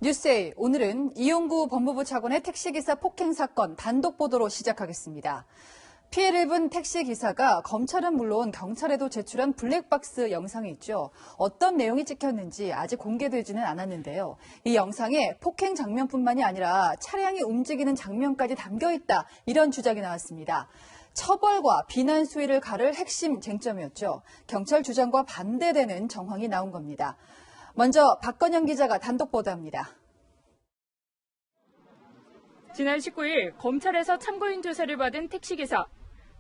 뉴스에이 오늘은 이용구 법무부 차관의 택시기사 폭행 사건 단독 보도로 시작하겠습니다. 피해를 입은 택시기사가 검찰은 물론 경찰에도 제출한 블랙박스 영상이 있죠. 어떤 내용이 찍혔는지 아직 공개되지는 않았는데요. 이 영상에 폭행 장면뿐만이 아니라 차량이 움직이는 장면까지 담겨있다, 이런 주장이 나왔습니다. 처벌과 비난 수위를 가를 핵심 쟁점이었죠. 경찰 주장과 반대되는 정황이 나온 겁니다. 먼저 박건영 기자가 단독 보도합니다. 지난 19일 검찰에서 참고인 조사를 받은 택시기사.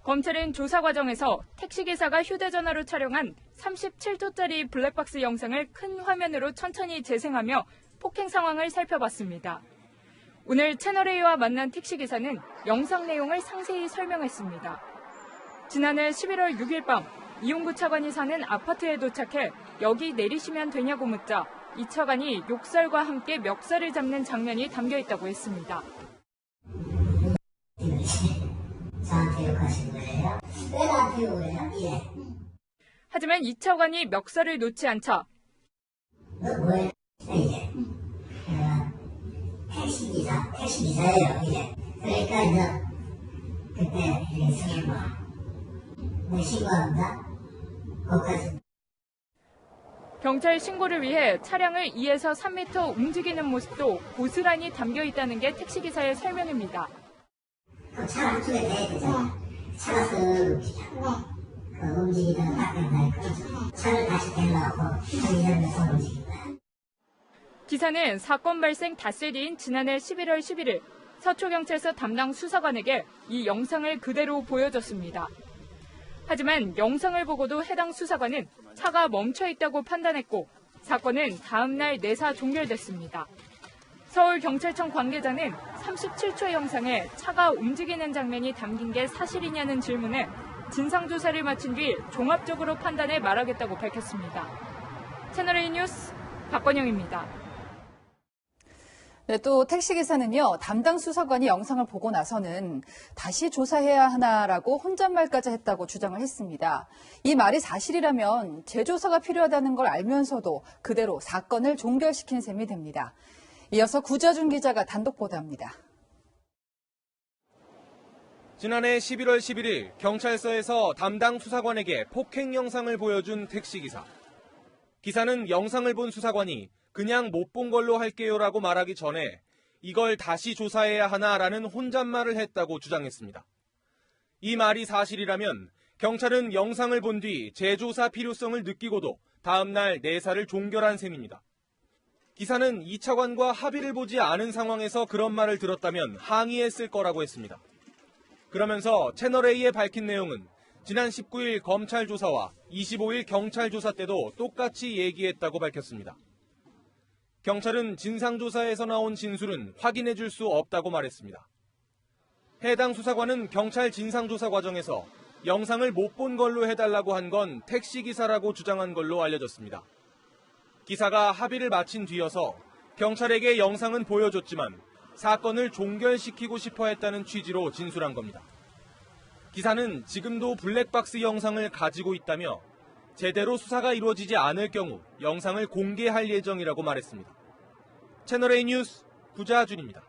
검찰은 조사 과정에서 택시기사가 휴대전화로 촬영한 37초짜리 블랙박스 영상을 큰 화면으로 천천히 재생하며 폭행 상황을 살펴봤습니다. 오늘 채널A와 만난 택시기사는 영상 내용을 상세히 설명했습니다. 지난해 11월 6일 밤 이용구 차관이 사는 아파트에 도착해 여기 내리시면 되냐고 묻자 이 차관이 욕설과 함께 멱살을 잡는 장면이 담겨 있다고 했습니다. 저한테 욕하신 거예요? 왜 나한테 욕을 해요? 예. 하지만 이 차관이 멱살을 놓지 않자 너 뭐해? 이게. 택시기사예요, 이게. 그러니까 이제 그때 이렇게 승인 내 신고합니다. 거기까지. 경찰 신고를 위해 차량을 2에서 3m 움직이는 모습도 고스란히 담겨 있다는 게 택시기사의 설명입니다. 그럼 차 한쪽에 대야 되잖아. 차가 쓱 움직여. 그 움직이다가 딱 끊어져. 차를 다시 대려고 편의점에서 움직인 거야. 기사는 사건 발생 닷새 뒤인 지난해 11월 11일 서초경찰서 담당 수사관에게 이 영상을 그대로 보여줬습니다. 하지만 영상을 보고도 해당 수사관은 차가 멈춰 있다고 판단했고 사건은 다음 날 내사 종결됐습니다. 서울경찰청 관계자는 37초 영상에 차가 움직이는 장면이 담긴 게 사실이냐는 질문에 진상조사를 마친 뒤 종합적으로 판단해 말하겠다고 밝혔습니다. 채널A 뉴스 박건영입니다. 네, 또 택시기사는요, 담당 수사관이 영상을 보고 나서는 다시 조사해야 하나라고 혼잣말까지 했다고 주장을 했습니다. 이 말이 사실이라면 재조사가 필요하다는 걸 알면서도 그대로 사건을 종결시킨 셈이 됩니다. 이어서 구자준 기자가 단독 보도합니다. 지난해 11월 11일 경찰서에서 담당 수사관에게 폭행 영상을 보여준 택시기사. 기사는 영상을 본 수사관이 그냥 못 본 걸로 할게요라고 말하기 전에 이걸 다시 조사해야 하나라는 혼잣말을 했다고 주장했습니다. 이 말이 사실이라면 경찰은 영상을 본 뒤 재조사 필요성을 느끼고도 다음 날 내사를 종결한 셈입니다. 기사는 이 차관과 합의를 보지 않은 상황에서 그런 말을 들었다면 항의했을 거라고 했습니다. 그러면서 채널A에 밝힌 내용은 지난 19일 검찰 조사와 25일 경찰 조사 때도 똑같이 얘기했다고 밝혔습니다. 경찰은 진상조사에서 나온 진술은 확인해 줄 수 없다고 말했습니다. 해당 수사관은 경찰 진상조사 과정에서 영상을 못 본 걸로 해달라고 한 건 택시기사라고 주장한 걸로 알려졌습니다. 기사가 합의를 마친 뒤여서 경찰에게 영상은 보여줬지만 사건을 종결시키고 싶어 했다는 취지로 진술한 겁니다. 기사는 지금도 블랙박스 영상을 가지고 있다며 제대로 수사가 이루어지지 않을 경우 영상을 공개할 예정이라고 말했습니다. 채널A 뉴스 구자준입니다.